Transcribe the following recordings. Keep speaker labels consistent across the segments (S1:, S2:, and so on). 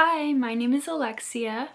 S1: Hi, my name is Alexia.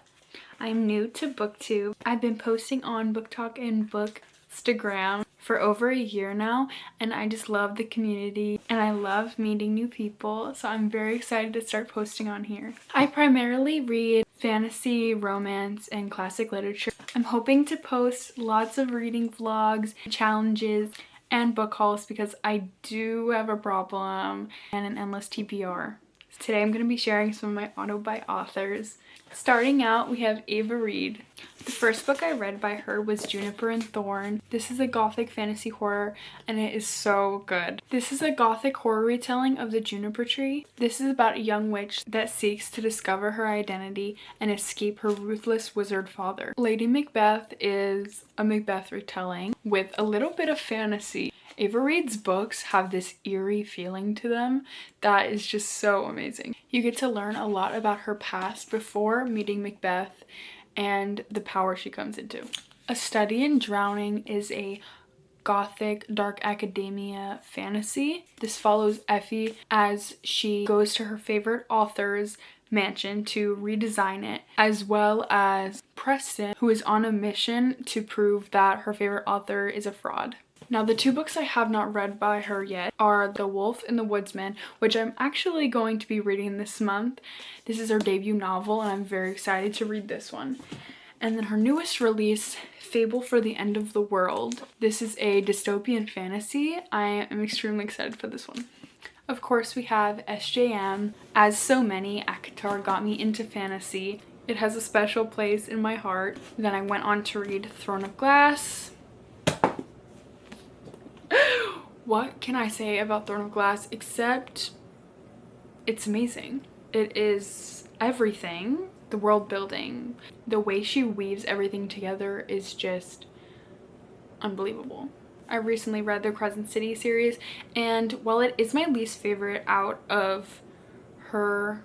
S1: I'm new to Booktube. I've been posting on BookTok and Bookstagram for over a year now, and I just love the community and I love meeting new people, so I'm very excited to start posting on here. I primarily read fantasy, romance, and classic literature. I'm hoping to post lots of reading vlogs, challenges, and book hauls because I do have a problem and an endless TBR. Today I'm going to be sharing some of my auto-buy authors. Starting out, we have Ava Reid. The first book I read by her was Juniper and Thorn. This is a gothic fantasy horror and it is so good. This is a gothic horror retelling of the Juniper Tree. This is about a young witch that seeks to discover her identity and escape her ruthless wizard father. Lady Macbeth is a Macbeth retelling with a little bit of fantasy. Ava Reid's books have this eerie feeling to them that is just so amazing. You get to learn a lot about her past before meeting Macbeth and the power she comes into. A Study in Drowning is a gothic dark academia fantasy. This follows Effie as she goes to her favorite author's mansion to redesign it, as well as Preston, who is on a mission to prove that her favorite author is a fraud. Now, the two books I have not read by her yet are The Wolf and the Woodsman, which I'm actually going to be reading this month. This is her debut novel and I'm very excited to read this one. And then her newest release, Fable for the End of the World. This is a dystopian fantasy. I am extremely excited for this one. Of course, we have SJM. As so many, ACOTAR got me into fantasy. It has a special place in my heart. Then I went on to read Throne of Glass. What can I say about Throne of Glass except it's amazing. It is everything. The world building, the way she weaves everything together is just unbelievable. I recently read the Crescent City series, and while it is my least favorite out of her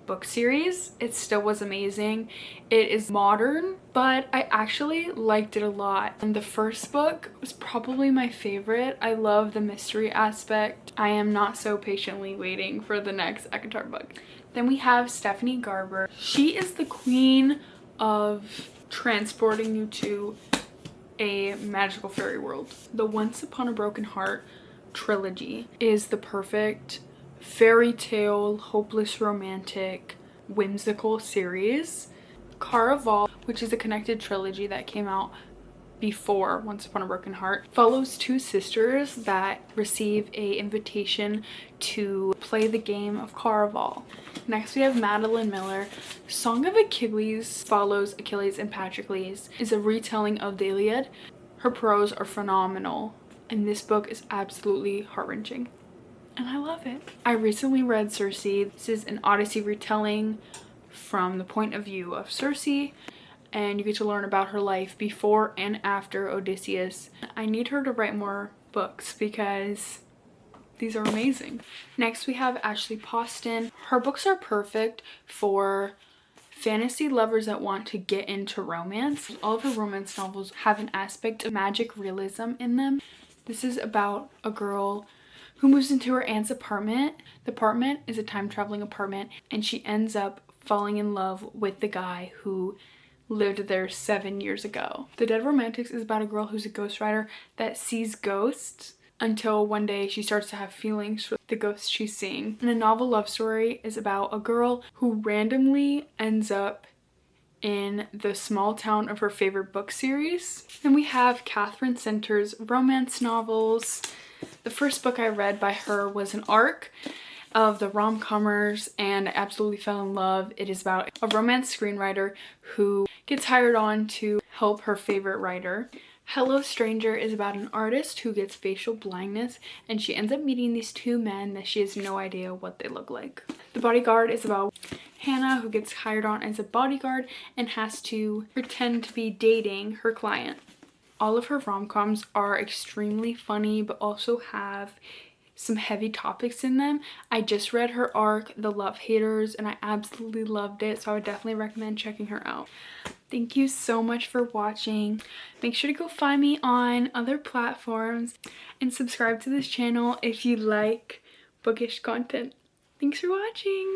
S1: book series, it still was amazing. It is modern, but I actually liked it a lot. And the first book was probably my favorite. I love the mystery aspect. I am not so patiently waiting for the next ACOTAR book. Then we have Stephanie Garber. She is the queen of transporting you to a magical fairy world. The Once Upon a Broken Heart trilogy is the perfect fairy tale, hopeless romantic, whimsical series. Caraval, which is a connected trilogy that came out before Once Upon a Broken Heart, follows two sisters that receive an invitation to play the game of Caraval. Next we have Madeline Miller. Song of Achilles follows Achilles and Patroclus, is a retelling of the Iliad. Her prose are phenomenal and this book is absolutely heart-wrenching and I love it. I recently read Circe. This is an Odyssey retelling from the point of view of Circe, and you get to learn about her life before and after Odysseus. I need her to write more books because these are amazing. Next we have Ashley Poston. Her books are perfect for fantasy lovers that want to get into romance. All of her romance novels have an aspect of magic realism in them. This is about a girl who moves into her aunt's apartment. The apartment is a time-traveling apartment and she ends up falling in love with the guy who lived there 7 years ago. The Dead Romantics is about a girl who's a ghostwriter that sees ghosts until one day she starts to have feelings for the ghosts she's seeing. And a novel love story is about a girl who randomly ends up in the small town of her favorite book series. Then we have Catherine Center's romance novels. The first book I read by her was an arc of the rom-commers and I absolutely fell in love. It is about a romance screenwriter who gets hired on to help her favorite writer. Hello Stranger is about an artist who gets facial blindness and she ends up meeting these two men that she has no idea what they look like. The Bodyguard is about Hannah, who gets hired on as a bodyguard and has to pretend to be dating her client. All of her rom-coms are extremely funny but also have some heavy topics in them. I just read her arc, The Love Haters, and I absolutely loved it, so I would definitely recommend checking her out. Thank you so much for watching. Make sure to go find me on other platforms and subscribe to this channel if you like bookish content. Thanks for watching!